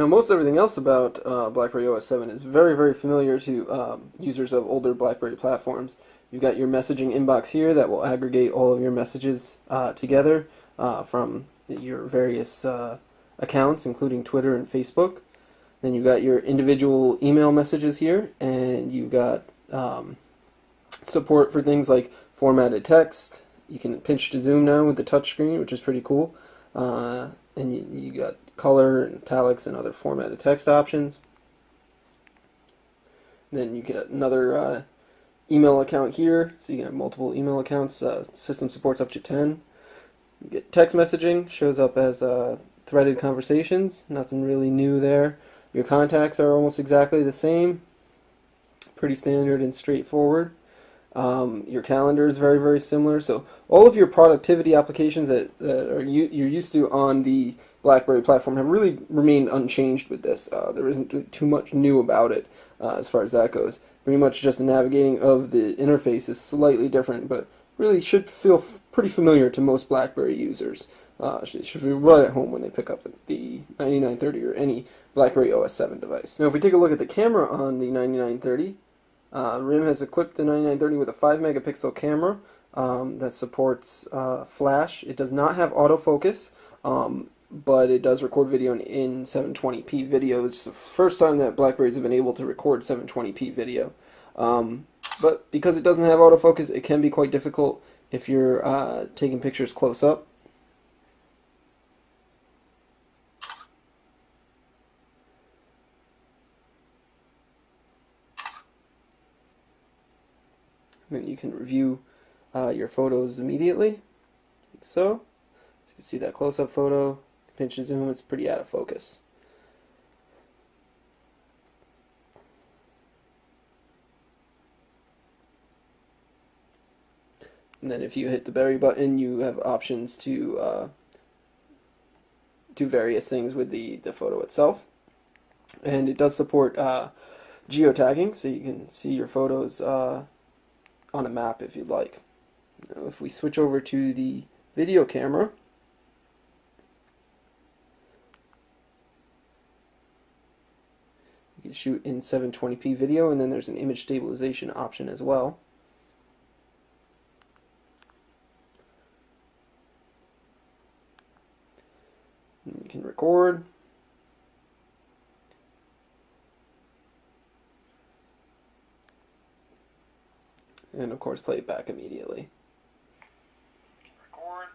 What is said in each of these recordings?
Now, most everything else about BlackBerry OS 7 is very, very familiar to users of older BlackBerry platforms. You've got your messaging inbox here that will aggregate all of your messages together from your various accounts, including Twitter and Facebook. Then you've got your individual email messages here, and you've got support for things like formatted text. You can pinch to zoom now with the touchscreen, which is pretty cool. And you got color and italics and other formatted text options. Then you get another email account here, so you can have multiple email accounts. System supports up to 10. You get text messaging, shows up as threaded conversations. Nothing really new there. Your contacts are almost exactly the same. Pretty standard and straightforward. Your calendar is very, very similar. So all of your productivity applications that you're used to on the BlackBerry platform have really remained unchanged with this. There isn't too much new about it as far as that goes. Pretty much just the navigating of the interface is slightly different, but really should feel pretty familiar to most BlackBerry users. It should be right at home when they pick up the 9930 or any BlackBerry OS 7 device. Now if we take a look at the camera on the 9930, RIM has equipped the 9930 with a 5 megapixel camera that supports flash. It does not have autofocus, but it does record video in 720p video. It's the first time that BlackBerries have been able to record 720p video. But because it doesn't have autofocus, it can be quite difficult if you're taking pictures close up. Then you can review your photos immediately, like so. So you can see that close-up photo, pinch and zoom, it's pretty out of focus. And then if you hit the berry button, you have options to do various things with the photo itself. And it does support geotagging, so you can see your photos on a map if you'd like. Now, if we switch over to the video camera, you can shoot in 720p video, and then there's an image stabilization option as well. And you can record. And of course play it back immediately. Record.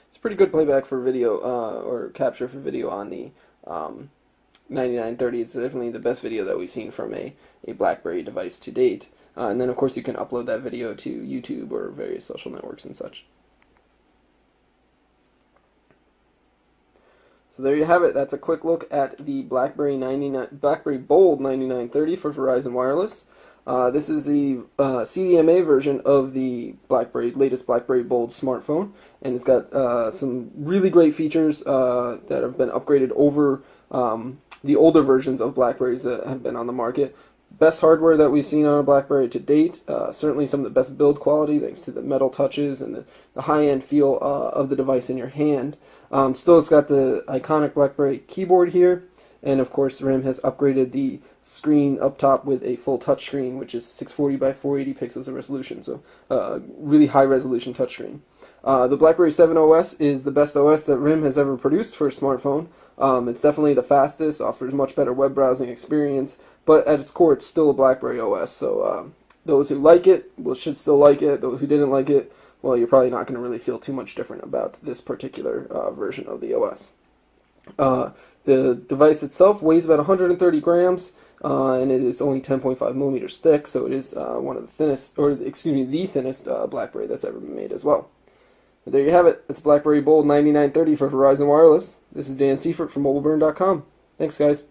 It's pretty good playback for video or capture for video on the 9930. It's definitely the best video that we've seen from a BlackBerry device to date. And then of course you can upload that video to YouTube or various social networks and such. So there you have it. That's a quick look at the BlackBerry Bold 9930 for Verizon Wireless. This is the CDMA version of the latest BlackBerry Bold smartphone, and it's got some really great features that have been upgraded over the older versions of BlackBerries that have been on the market. Best hardware that we've seen on a BlackBerry to date. Certainly some of the best build quality thanks to the metal touches and the high-end feel of the device in your hand. Still, it's got the iconic BlackBerry keyboard here, and of course RIM has upgraded the screen up top with a full touchscreen, which is 640 by 480 pixels of resolution, so really high-resolution touchscreen. The BlackBerry 7 OS is the best OS that RIM has ever produced for a smartphone. It's definitely the fastest, offers much better web browsing experience, but at its core it's still a BlackBerry OS, so those who like it should still like it. Those who didn't like it, well, you're probably not going to really feel too much different about this particular version of the OS. The device itself weighs about 130 grams, and it is only 10.5 millimeters thick, so it is one of the thinnest, or excuse me, the thinnest BlackBerry that's ever been made as well. But there you have it. It's BlackBerry Bold 9930 for Verizon Wireless. This is Dan Seifert from MobileBurn.com. Thanks, guys.